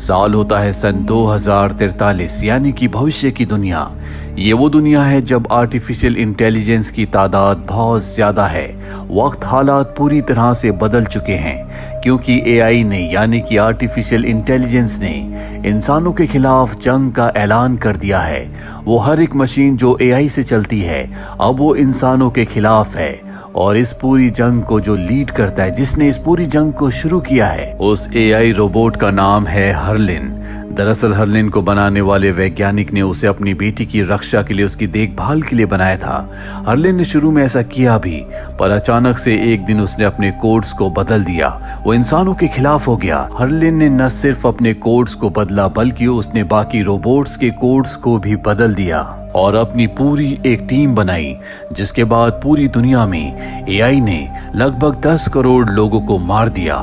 साल होता है सन 2043, यानी कि भविष्य की दुनिया। ये वो दुनिया है जब आर्टिफिशियल इंटेलिजेंस की तादाद बहुत ज्यादा है। वक्त हालात पूरी तरह से बदल चुके हैं, क्योंकि एआई ने यानी कि आर्टिफिशियल इंटेलिजेंस ने इंसानों के खिलाफ जंग का ऐलान कर दिया है। वो हर एक मशीन जो एआई से चलती है अब वो इंसानों के खिलाफ है, और इस पूरी जंग को जो लीड करता है, जिसने इस पूरी जंग को शुरू किया है, उस एआई रोबोट का नाम है हर्लिन। दरअसल हर्लिन को बनाने वाले वैज्ञानिक ने उसे अपनी बेटी की रक्षा के लिए, उसकी देखभाल के लिए बनाया था। हर्लिन ने शुरू में ऐसा किया भी, पर अचानक से एक दिन उसने अपने कोड्स को बदल दिया। वो इंसानों के खिलाफ हो गया। हर्लिन ने न सिर्फ अपने कोड्स को बदला, बल्कि उसने बाकी रोबोट्स के कोड्स को भी बदल दिया और अपनी पूरी एक टीम बनाई, जिसके बाद पूरी दुनिया में एआई ने लगभग 10 करोड़ लोगों को मार दिया।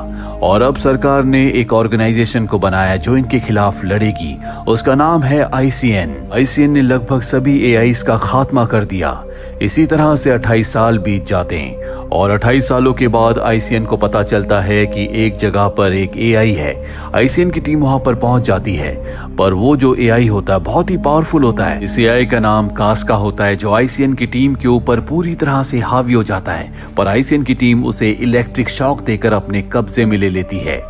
और अब सरकार ने एक ऑर्गेनाइजेशन को बनाया जो इनके खिलाफ लड़ेगी। उसका नाम है आईसीएन। आईसीएन ने लगभग सभी एआईस का खात्मा कर दिया। इसी तरह से 28 साल बीत जाते हैं और 28 सालों के बाद आईसीएन को पता चलता है कि एक जगह पर एक एआई है। आईसीएन की टीम वहां पर पहुंच जाती है, पर वो जो एआई होता है बहुत ही पावरफुल होता है। इस एआई का नाम कास्का होता है, जो आईसीएन की टीम के ऊपर पूरी तरह से हावी हो जाता है, पर आईसीएन की टीम उसे इलेक्ट्रिक शॉक देकर अपने कब्जे में ले लेती है।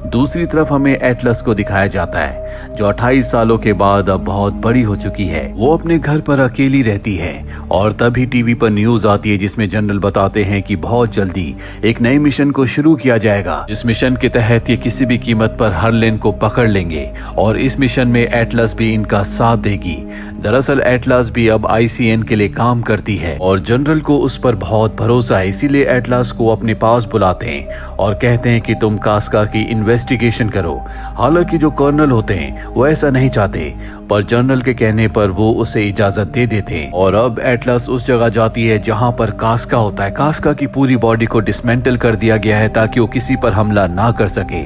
दूसरी तरफ हमें एटलस को दिखाया जाता है, जो 28 सालों के बाद अब बहुत बड़ी हो चुकी है। वो अपने घर पर अकेली रहती है और तभी टीवी पर न्यूज आती है जिसमें जनरल बताते हैं कि बहुत जल्दी एक नए मिशन को शुरू किया जाएगा। इस मिशन के तहत ये किसी भी कीमत पर हर्लिन को पकड़ लेंगे और इस मिशन में एटलस भी इनका साथ देगी। दरअसल एटलस भी अब आईसीएन के लिए काम करती है और जनरल को उस पर बहुत भरोसा है, इसीलिए एटलस को अपने पास बुलाते हैं और कहते हैं कि तुम कास्का की इन्वेस्टिगेशन करो। हालांकि जो कर्नल होते हैं वो ऐसा नहीं चाहते, पर जनरल के कहने पर वो उसे इजाजत दे देते हैं और अब एटलस उस जगह जाती है जहां पर कास्का होता है। कास्का की पूरी बॉडी को डिसमेंटल कर दिया गया है ताकि वो किसी पर हमला ना कर सके।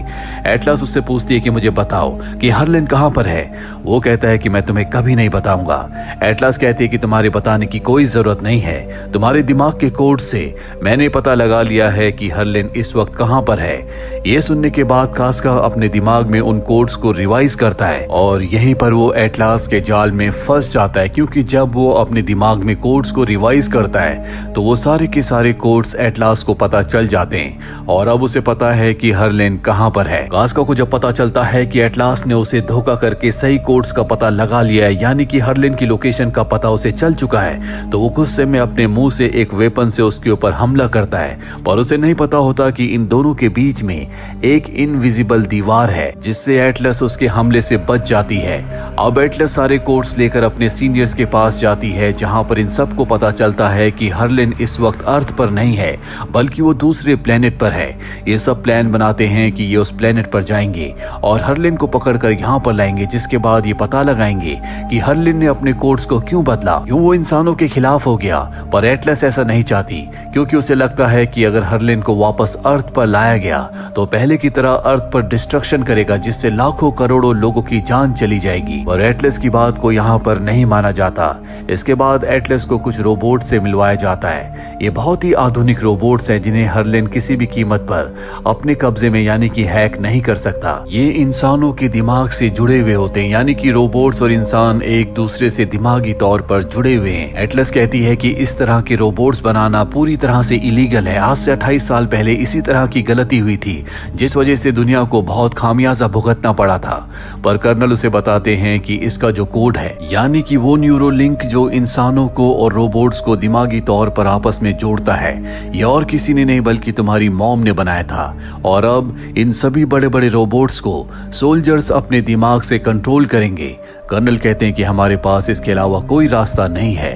एटलस उससे पूछती है कि मुझे बताओ कि हर्लिन कहां पर है। वो कहता है कि मैं तुम्हें कभी नहीं बताऊंगा। एटलस कहती है कि तुम्हारे बताने की कोई जरूरत नहीं है, तुम्हारे दिमाग के कोड से मैंने पता लगा लिया है कि हर्लिन इस वक्त कहां पर है। ये सुनने के बाद कास्का अपने दिमाग में उन कोड्स को रिवाइज करता है और यहीं पर वो एटलस के जाल में फंस जाता है, क्योंकि जब वो अपने दिमाग में कोड्स को रिवाइज करता है तो वो सारे के सारे कोड्स एटलस को पता चल जाते हैं और अब उसे पता है कि हर्लिन कहां पर है। कास्का को जब पता चलता है कि एटलस ने उसे धोखा करके सही कोड्स का पता लगा लिया है, यानी कि हर्लिन की लोकेशन का पता उसे चल चुका है, तो वो गुस्से में अपने मुंह से एक वेपन से उसके ऊपर हमला करता है। पर उसे नहीं पता होता कि इन दोनों के बीच में एक इनविजिबल दीवार है, जिससे एटलस उसके हमले से बच जाती है। अब एटलस सारे कोड्स लेकर अपने सीनियर्स के पास जाती है, जहां पर इन सबको पता चलता है कि हर्लिन इस वक्त अर्थ पर नहीं है, बल्कि वो दूसरे प्लेनेट पर है। ये सब प्लान बनाते हैं कि ये उस प्लेनेट पर जाएंगे और हर्लिन को पकड़कर यहाँ पर लाएंगे, जिसके बाद ये पता लगाएंगे कि हर्लिन ने अपने कोड्स को क्यों बदला, क्यों वो इंसानों के खिलाफ हो गया। पर एटलस ऐसा नहीं चाहती, क्योंकि उसे लगता है कि अगर हर्लिन को वापस अर्थ पर लाया गया तो पहले की तरह अर्थ पर डिस्ट्रक्शन करेगा, जिससे लाखों करोड़ों लोगों की जान चली जाएगी। और एटलस की बात को यहाँ पर नहीं माना जाता। इसके बाद एटलस को कुछ रोबोट से मिलवाया जाता है। ये बहुत ही आधुनिक रोबोट्स हैं जिन्हें हर्लिन किसी भी कीमत पर अपने कब्जे में यानी कि हैक नहीं कर सकता। ये इंसानों के दिमाग से जुड़े हुए होते हैं, यानी कि रोबोट्स और इंसान एक दूसरे से दिमागी तौर पर जुड़े हुए हैं। एटलस कहती है कि इस तरह के रोबोट्स बनाना पूरी तरह से इलीगल है। आज से 28 साल पहले इसी तरह की गलती हुई थी, जिस वजह से दुनिया को बहुत खामियाजा भुगतना पड़ा था। पर कर्नल उसे बताते हैं कि इसका जो कोड है, यानी कि वो न्यूरो लिंक जो इंसानों को और रोबोट्स को दिमागी तौर पर आपस में जोड़ता है, ये और किसी ने नहीं बल्कि तुम्हारी मॉम ने बनाया था। और अब इन सभी बड़े बड़े रोबोट्स को सोल्जर्स अपने दिमाग से कंट्रोल करेंगे। कर्नल कहते हैं कि हमारे पास इसके अलावा कोई रास्ता नहीं है।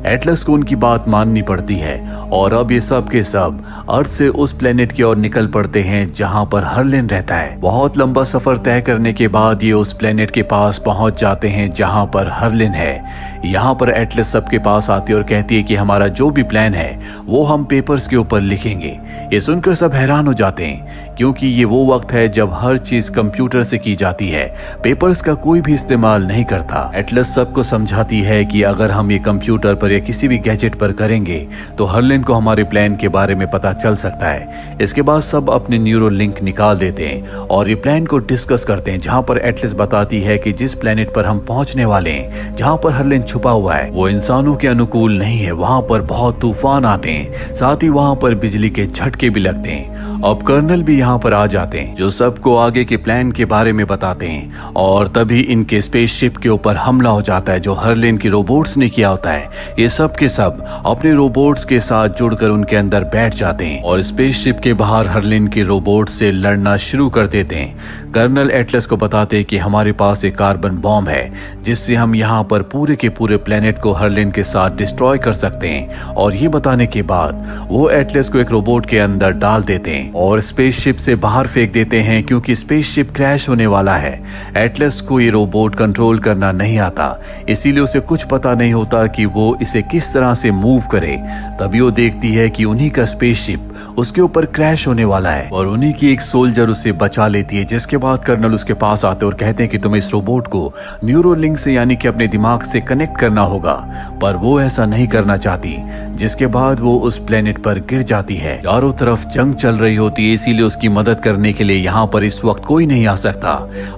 एटलस को उनकी बात माननी पड़ती है और अब ये सब के सब अर्थ से उस प्लेनेट की ओर निकल पड़ते हैं जहां पर हर्लिन रहता है। बहुत लंबा सफर तय करने के बाद ये उस प्लेनेट के पास पहुंच जाते हैं जहां पर हर्लिन है। यहाँ पर एटलस सबके पास आती है और कहती है कि हमारा जो भी प्लान है वो हम पेपर्स के ऊपर लिखेंगे। ये सुनकर सब हैरान हो जाते हैं, क्योंकि ये वो वक्त है जब हर चीज कंप्यूटर से की जाती है, पेपर्स का कोई भी इस्तेमाल नहीं करता। एटलस सबको समझाती है कि अगर हम ये कंप्यूटर पर या किसी भी गैजेट पर करेंगे तो हर्लिन को हमारे प्लान के बारे में पता चल सकता है। इसके बाद सब अपने न्यूरो लिंक निकाल देते हैं और ये प्लान को डिस्कस करते हैं, जहां पर एटलस बताती है कि जिस प्लेनेट पर हम पहुंचने वाले हैं, जहां पर हर्लिन छुपा हुआ है, वो इंसानों के अनुकूल नहीं है। वहां पर बहुत तूफान आते हैं, साथ ही वहां पर बिजली के झटके भी लगते हैं। अब कर्नल भी यहाँ पर आ जाते हैं, जो सबको आगे के प्लान के बारे में बताते हैं और तभी इनके स्पेसशिप के ऊपर हमला हो जाता है जो हर्लिन के रोबोट्स ने किया होता है। ये सब के सब अपने रोबोट्स के साथ जुड़कर उनके अंदर बैठ जाते हैं और स्पेसशिप के बाहर हर्लिन के रोबोट्स से लड़ना शुरू कर देते हैं। कर्नल एटलस को बताते हैं कि हमारे पास एक कार्बन बॉम्ब है जिससे हम यहाँ पर पूरे के पूरे प्लेनेट को हर्लिन के साथ डिस्ट्रॉय कर सकते हैं। और ये बताने के बाद वो एटलस को एक रोबोट के अंदर डाल देते हैं और स्पेसशिप से बाहर फेंक देते हैं क्योंकि स्पेसशिप क्रैश होने वाला है। एटलस को ये रोबोट कंट्रोल करना नहीं आता, इसीलिए उसे कुछ पता नहीं होता कि वो इसे किस तरह से मूव करे। तभी वो देखती है कि उन्हीं का स्पेसशिप उसके ऊपर क्रैश होने वाला है और उन्हीं की एक सोल्जर उसे बचा लेती है। जिसके बाद कर्नल उसके पास आते और कहते हैं कि तुम्हें इस रोबोट को न्यूरो लिंक से यानी कि अपने दिमाग से कनेक्ट करना होगा, पर वो ऐसा नहीं करना चाहती। जिसके बाद वो उस प्लेनेट पर गिर जाती है। चारों तरफ जंग चल रही होती है, इसीलिए उसकी मदद करने के लिए यहाँ पर इस वक्त कोई नहीं आ सकता।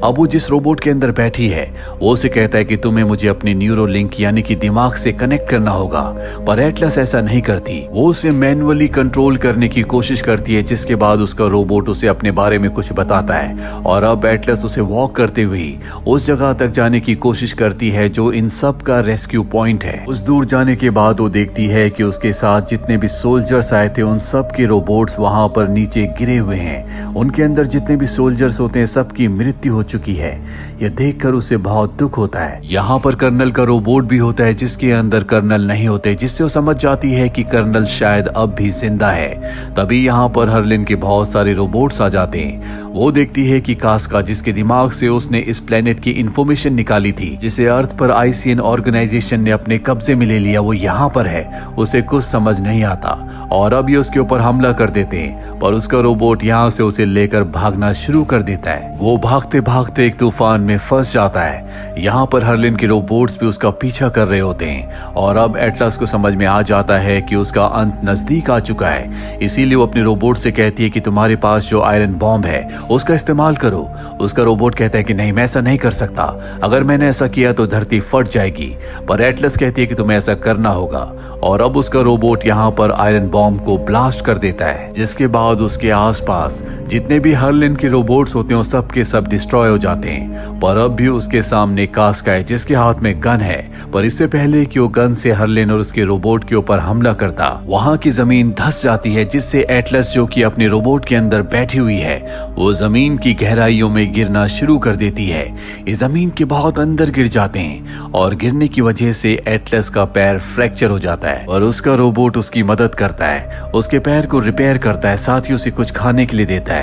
अब वो जिस रोबोट के अंदर बैठी है वो उसे कहता है कि तुम्हें मुझे अपनी न्यूरो लिंक यानी कि दिमाग से कनेक्ट करना होगा, पर एटलस ऐसा नहीं करती। वो उसे मैन्युअली कंट्रोल करने की कोशिश करती है। जिसके बाद उसका रोबोट उसे अपने बारे में कुछ बताता है और अब एटलस उसे वॉक करते हुए उस जगह तक जाने की कोशिश करती है जो इन सब का रेस्क्यू पॉइंट है। उस दूर जाने के बाद वो देखती है कि उसके साथ जितने भी सोल्जर्स आए थे उन सब के रोबोट्स वहां पर नीचे गिरे हुए हैं। उनके अंदर जितने भी सोल्जर्स होते हैं सबकी मृत्यु हो चुकी है। यह देखकर उसे बहुत दुख होता है। यहाँ पर कर्नल का रोबोट भी होता है जिसके अंदर कर्नल नहीं होते, जिससे वो समझ जाती है कि कर्नल शायद अब भी जिंदा है। तभी यहाँ पर हर्लिन के बहुत सारे रोबोट्स आ जाते हैं। वो देखती है कि कास्का, जिसके दिमाग से उसने इस प्लेनेट की इंफॉर्मेशन निकाली थी, जिसे अर्थ पर आईसीएन ऑर्गेनाइजेशन ने अपने कब्जे में ले लिया, वो यहाँ पर है। उसे कुछ समझ नहीं आता और अब ये उसके ऊपर हमला कर देते हैं, पर उसका रोबोट यहाँ से उसे लेकर भागना शुरू कर देता है। वो भागते भागते एक तूफान में फंस जाता है। यहाँ पर हर्लिन के रोबोट्स भी उसका पीछा कर रहे होते हैं और अब एटलस को समझ में आ जाता है कि उसका अंत नजदीक आ चुका है। इसीलिए वो अपने रोबोट से कहती है कि तुम्हारे पास जो आयरन बॉम्ब है उसका इस्तेमाल करो। उसका रोबोट कहता है कि नहीं, मैं ऐसा नहीं कर सकता, अगर मैंने ऐसा किया तो धरती फट जाएगी। पर एटलस कहती है कि तुम्हें ऐसा करना होगा और अब उसका रोबोट यहाँ पर आयरन बॉम्ब को ब्लास्ट कर देता है। जिसके बाद उसके आसपास जितने भी हर्लिन के रोबोट्स होते हैं वो सब के सब डिस्ट्रॉय हो जाते हैं। पर अब भी उसके सामने कास्का है जिसके हाथ में गन है, पर इससे पहले कि वो गन से हर्लिन और उसके रोबोट के ऊपर हमला करता, वहां की जमीन धंस जाती है, जिससे एटलस जो कि अपने रोबोट के अंदर बैठी हुई है वो जमीन की गहराइयों में गिरना शुरू कर देती है। इस जमीन के बहुत अंदर गिर जाते हैं और गिरने की वजह से एटलस का पैर फ्रैक्चर हो जाता है और उसका रोबोट उसकी मदद करता है, उसके पैर को रिपेयर करता है, साथ ही उसे कुछ खाने के लिए देता है।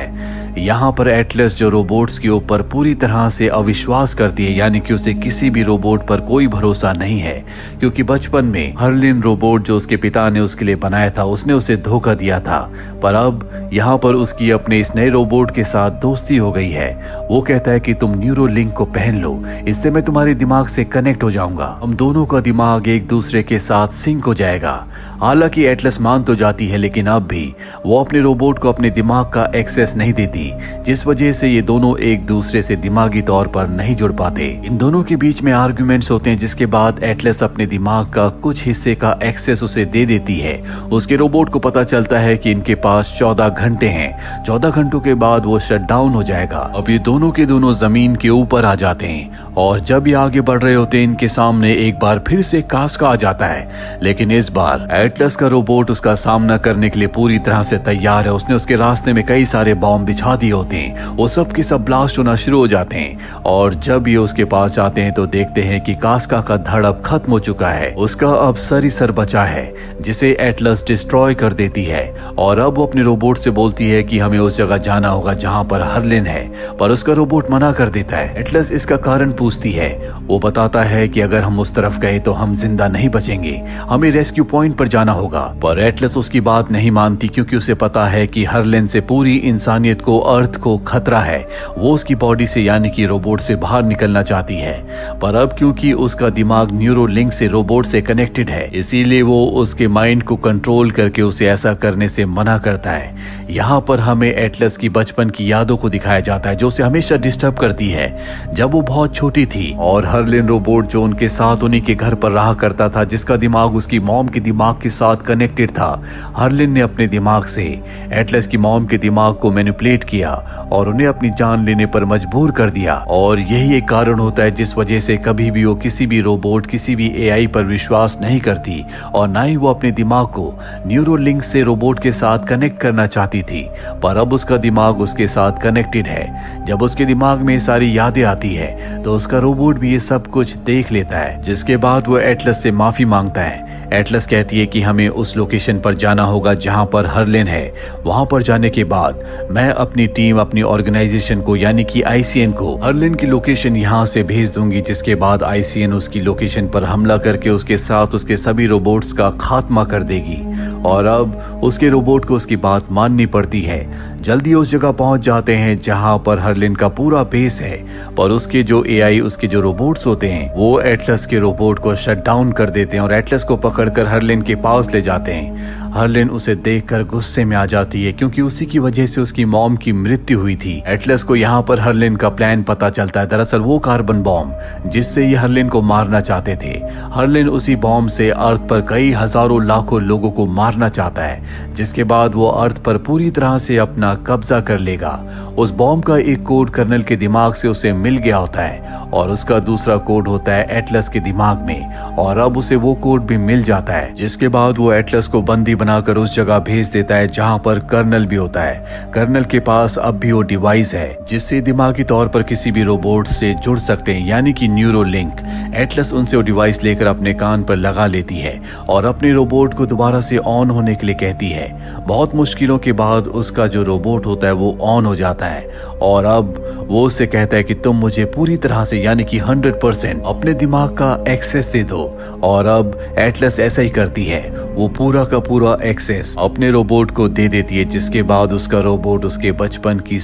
यहाँ पर एटलस जो रोबोट्स के ऊपर पूरी तरह से अविश्वास करती है, यानी कि उसे किसी भी रोबोट पर कोई भरोसा नहीं है, क्योंकि बचपन में हर्लिन रोबोट जो उसके पिता ने उसके लिए बनाया था उसने उसे धोखा दिया था। पर अब यहाँ पर उसकी अपने इस नए रोबोट के साथ दोस्ती हो गई है। वो कहता है कि तुम न्यूरो लिंक को पहन लो, इससे मैं तुम्हारे दिमाग से कनेक्ट हो जाऊंगा, हम दोनों का दिमाग एक दूसरे के साथ सिंक हो जाएगा। हालांकि एटलस मान तो जाती है, लेकिन अब भी वो अपने रोबोट को अपने दिमाग का एक्सेस नहीं देती, जिस वजह से ये दोनों एक दूसरे से दिमागी तौर पर नहीं जुड़ पाते। इन दोनों के बीच में आर्ग्यूमेंट्स होते हैं, जिसके बाद एटलस अपने दिमाग का कुछ हिस्से का एक्सेस उसे दे देती है। उसके रोबोट को पता चलता है कि इनके पास 14 घंटे हैं। 14 घंटों के बाद वो शट डाउन हो जाएगा। अब ये दोनों के दोनों जमीन के ऊपर आ जाते हैं और जब ये आगे बढ़ रहे होते हैं इनके सामने एक बार फिर से कास्का आ जाता है, लेकिन इस बार एटलस का रोबोट उसका सामना करने के लिए पूरी तरह से तैयार है। उसने उसके रास्ते में कई सारे बॉम्ब बिछा दिए होते हैं, वो सब के सब ब्लास्ट होना शुरू हो जाते हैं और जब ये उसके पास जाते हैं तो देखते हैं कि कास्का का धड़ अब खत्म हो चुका है। उसका अब सर ही सर बचा है, जिसे एटलस डिस्ट्रॉय कर देती है और अब वो अपने रोबोट से बोलती है कि हमें उस जगह जाना होगा जहां पर हर्लिन है, पर उसका रोबोट मना कर देता है। एटलस इसका कारण पूछती है। वो बताता है कि अगर हम उस तरफ गए तो हम जिंदा नहीं बचेंगे, हमें रेस्क्यू पॉइंट पर जाना होगा। पर एटलस उसकी बात नहीं मानती, क्योंकि उसे पता है कि कि हरलेन से पूरी इंसानियत को, अर्थ को खतरा है। वो उसकी बॉडी से यानी कि रोबोट से बाहर निकलना चाहती है, पर अब क्योंकि उसका दिमाग न्यूरोलिंक से रोबोट से कनेक्टेड है, इसीलिए वो उसके माइंड को कंट्रोल करके उसे ऐसा करने से मना करता है। यहाँ पर हमें एटलस की बचपन की यादों को दिखाया जाता है जो उसे हमेशा डिस्टर्ब करती है जब वो बहुत छोटी थी। और हरलेन रोबोट जो उनके साथ उन्हीं के घर पर रहा करता था, जिसका दिमाग उसकी मॉम के दिमाग के साथ कनेक्टेड था, हरलेन ने अपने दिमाग से एटलस की मॉम के दिमाग को मैनिपुलेट किया और उन्हें अपनी जान लेने पर मजबूर कर दिया। और यही एक कारण होता है जिस वजह से कभी भी वो किसी भी रोबोट, किसी भी एआई पर विश्वास नहीं करती और ना ही वो अपने दिमाग को न्यूरोलिंक से रोबोट के साथ कनेक्ट करना चाहती थी। पर अब उसका दिमाग उसके साथ कनेक्टेड है। जब उसके दिमाग में सारी यादें आती है तो उसका रोबोट भी ये सब कुछ देख लेता है, जिसके बाद वो एटलस से माफी मांगता है। एटलस कहती है कि हमें उस लोकेशन पर जाना होगा जहां पर हरलेन है। वहां पर जाने के बाद मैं अपनी टीम, अपनी ऑर्गेनाइजेशन को यानी कि आईसीएन को हरलेन की लोकेशन यहां से भेज दूंगी, जिसके बाद आईसीएन उसकी लोकेशन पर हमला करके उसके साथ उसके सभी रोबोट्स का खात्मा कर देगी। और अब उसके रोबोट को उसकी बात माननी पड़ती है। जल्दी उस जगह पहुंच जाते हैं जहां पर हरलेन का पूरा बेस है, पर उसके जो एआई, उसके जो रोबोट्स होते हैं, वो एटलस के रोबोट को शट डाउन कर देते हैं और एटलस को पकड़कर हरलेन के पास ले जाते हैं। हरलेन उसे देखकर गुस्से में आ जाती है क्योंकि उसी की वजह से उसकी मॉम की मृत्यु हुई थी। एटलस को यहाँ पर हरलेन का प्लान पता चलता है। दरअसल वो कार्बन बॉम्ब जिससे ये हरलेन को मारना चाहते थे, हरलेन उसी बॉम्ब से अर्थ पर कई हजारों लाखों लोगों को मारना चाहता है, जिसके बाद वो अर्थ पर पूरी तरह से अपना कब्जा कर लेगा। उस बॉम्ब का एक कोड कर्नल के दिमाग से उसे मिल गया होता है और उसका दूसरा कोड होता है एटलस के दिमाग में, और अब उसे वो कोड भी मिल जाता है, जिसके बाद वो एटलस को बंदी बनाकर उस जगह भेज देता है जहां पर कर्नल भी होता है। कर्नल के पास अब भी वो डिवाइस है जिससे दिमागी तौर पर किसी भी रोबोट से जुड़ सकते हैं, यानी कि न्यूरोलिंक। एटलस उनसे वो डिवाइस लेकर अपने कान पर लगा लेती है और अपने रोबोट को दोबारा से ऑन होने के लिए कहती है। बहुत मुश्किलों के बाद उसका जो रोबोट होता है वो ऑन हो जाता है और अब वो उससे कहता है कि तुम मुझे पूरी तरह से यानी कि 100% अपने दिमाग का एक्सेस दे दो। और अब एटलस ऐसा ही करती है, वो पूरा का पूरा एक्सेस अपने रोबोट को दे देती है, जिसके बाद उसका रोबोट उसके बचपन की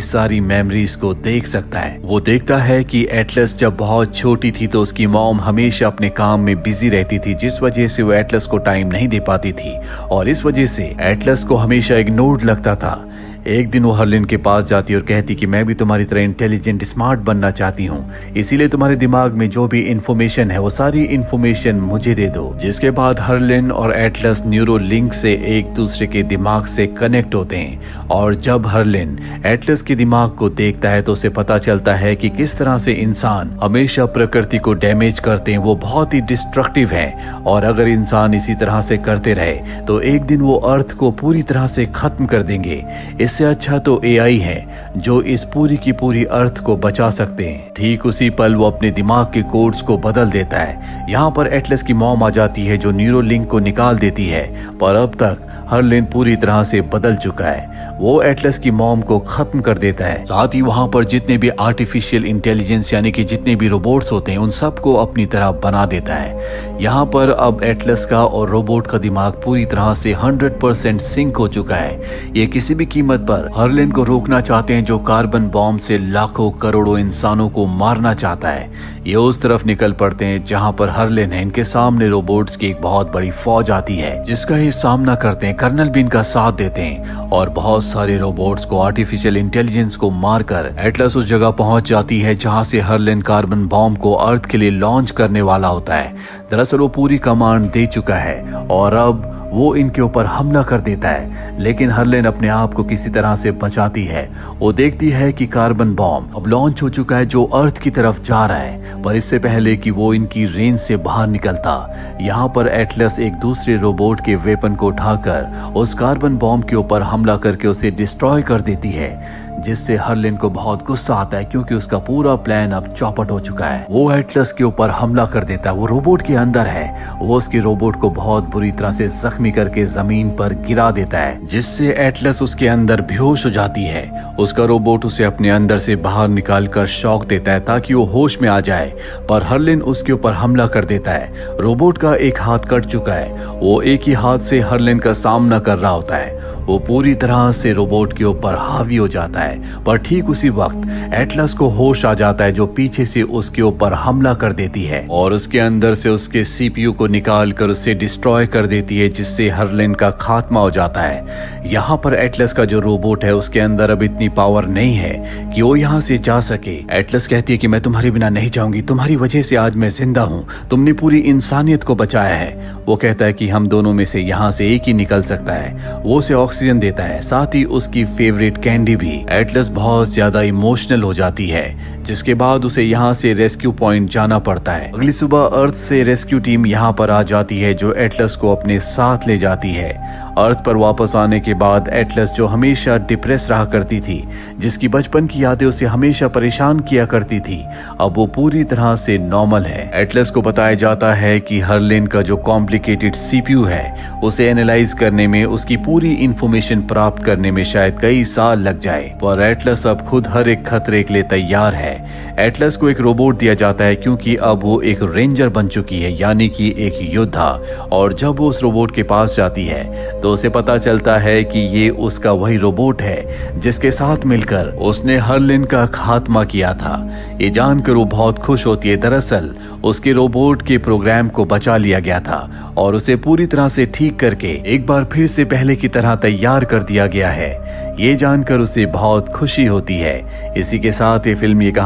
सारी मेमोरीज को देख सकता है। वो देखता है कि एटलस जब बहुत छोटी थी तो उसकी मॉम हमेशा अपने काम में बिजी रहती थी, जिस वजह से वो एटलस को टाइम नहीं दे पाती थी और इस वजह से एटलस को हमेशा इग्नोर्ड लगता था। एक दिन वो हरलेन के पास जाती और कहती कि मैं भी तुम्हारी तरह इंटेलिजेंट, स्मार्ट बनना चाहती हूँ, इसीलिए तुम्हारे दिमाग में जो भी इंफॉर्मेशन है वो सारी इंफॉर्मेशन मुझे दे दो। जिसके बाद हरलेन और एटलस न्यूरोलिंक से एक दूसरे के दिमाग से कनेक्ट होते हैं और जब हरलेन एटलस के दिमाग को देखता है तो उसे पता चलता है कि किस तरह से इंसान हमेशा प्रकृति को डैमेज करते हैं, वो बहुत ही डिस्ट्रक्टिव है और अगर इंसान इसी तरह से करते रहे तो एक दिन वो अर्थ को पूरी तरह से खत्म कर देंगे। इससे अच्छा तो एआई है जो इस पूरी की पूरी अर्थ को बचा सकते हैं। ठीक उसी पल वो अपने दिमाग के कोड्स को बदल देता है। यहाँ पर एटलस की मॉम आ जाती है जो न्यूरोलिंक को निकाल देती है, पर अब तक हरलेन पूरी तरह से बदल चुका है। वो एटलस की मॉम को खत्म कर देता है, साथ ही वहां पर जितने भी आर्टिफिशियल इंटेलिजेंस यानी कि जितने भी रोबोट्स होते हैं उन सबको अपनी तरह बना देता है। यहाँ पर अब एटलस का और रोबोट का दिमाग पूरी तरह से 100% सिंक हो चुका है। ये किसी भी कीमत पर हरलेन को रोकना चाहते हैं जो कार्बन बॉम्ब से लाखों करोड़ों इंसानों को मारना चाहता है। ये उस तरफ निकल पड़ते हैं जहाँ पर हरलेन है। इनके सामने रोबोट्स की एक बहुत बड़ी फौज आती है जिसका ये सामना करते हैं। कर्नल भी इनका साथ देते हैं और बहुत सारे रोबोट्स को, आर्टिफिशियल इंटेलिजेंस को मारकर एटलस उस जगह पहुंच जाती है जहां से हरलेन कार्बन बॉम्ब को अर्थ के लिए लॉन्च करने वाला होता है। दरअसल वो पूरी कमांड दे चुका है और अब वो इनके ऊपर हमला कर देता है, लेकिन हरलेन अपने आप को किसी तरह से बचाती है। वो देखती है कि कार्बन बॉम्ब अब लॉन्च हो चुका है जो अर्थ की तरफ जा रहा है, पर इससे पहले कि वो इनकी रेंज से बाहर निकलता, यहाँ पर एटलस एक दूसरे रोबोट के वेपन को उठाकर उस कार्बन बॉम्ब के ऊपर हमला करके उसे डिस्ट्रॉय कर देती है, जिससे हरलेन को बहुत गुस्सा आता है क्योंकि उसका पूरा प्लान अब चौपट हो चुका है। वो एटलस के ऊपर हमला कर देता है। वो रोबोट के अंदर है, वो उसके रोबोट को बहुत बुरी तरह से जख्मी करके जमीन पर गिरा देता है, जिससे एटलस उसके अंदर बेहोश हो जाती है। उसका रोबोट उसे अपने अंदर से बाहर निकाल कर शॉक देता है ताकि वो होश में आ जाए, पर हरलेन उसके ऊपर हमला कर देता है। रोबोट का एक हाथ कट चुका है, वो एक ही हाथ से हरलेन का सामना कर रहा होता है। वो पूरी तरह से रोबोट के ऊपर हावी हो जाता है। पर ठीक उसी वक्त एटलस को होश आ जाता है जो पीछे से उसके ऊपर हमला कर देती है और उसके अंदर से उसके सीपीयू को निकाल कर उसे डिस्ट्रॉय कर देती है, जिससे हर्लिन का खात्मा हो जाता है। यहाँ पर एटलस का जो रोबोट है उसके अंदर अब इतनी पावर नहीं है कि वो यहाँ से जा सके। एटलस कहती है कि मैं तुम्हारे बिना नहीं जाऊंगी, तुम्हारी वजह से आज मैं जिंदा हूँ, तुमने पूरी इंसानियत को बचाया है। वो कहता है कि हम दोनों में से यहाँ से एक ही निकल सकता है। वो उसे ऑक्सीजन देता है, साथ ही उसकी फेवरेट कैंडी भी। एटलस बहुत ज्यादा इमोशनल हो जाती है, जिसके बाद उसे यहाँ से रेस्क्यू पॉइंट जाना पड़ता है। अगली सुबह अर्थ से रेस्क्यू टीम यहाँ पर आ जाती है जो एटलस को अपने साथ ले जाती है। अर्थ पर वापस आने के बाद एटलस जो हमेशा डिप्रेस रहा करती थी, जिसकी बचपन की यादें उसे हमेशा परेशान किया करती थी, अब वो पूरी तरह से नॉर्मल है। एटलस को बताया जाता है कि हर्लिन का जो कॉम्प्लिकेटेड सीपीयू है उसे एनालाइज करने में, उसकी पूरी इंफॉर्मेशन प्राप्त करने में शायद कई साल लग जाए। पर एटलस अब खुद हर एक खतरे के लिए तैयार है। एटलस को एक रोबोट दिया जाता है क्योंकि अब वो एक रेंजर बन चुकी है, यानी कि एक योद्धा। और जब वो उस रोबोट के पास जाती है तो उसे पता चलता है कि ये उसका वही रोबोट है जिसके साथ मिलकर उसने हर्लिन का खात्मा किया था। ये जानकर वो बहुत खुश होती है। दरअसल उसके रोबोट के प्रोग्राम को बचा लिया गया था और उसे पूरी तरह से ठीक करके एक बार फिर से पहले की तरह तैयार कर दिया गया है। ये जानकर उसे बहुत खुशी होती है। इसी के साथ ये फिल्म ये कहानी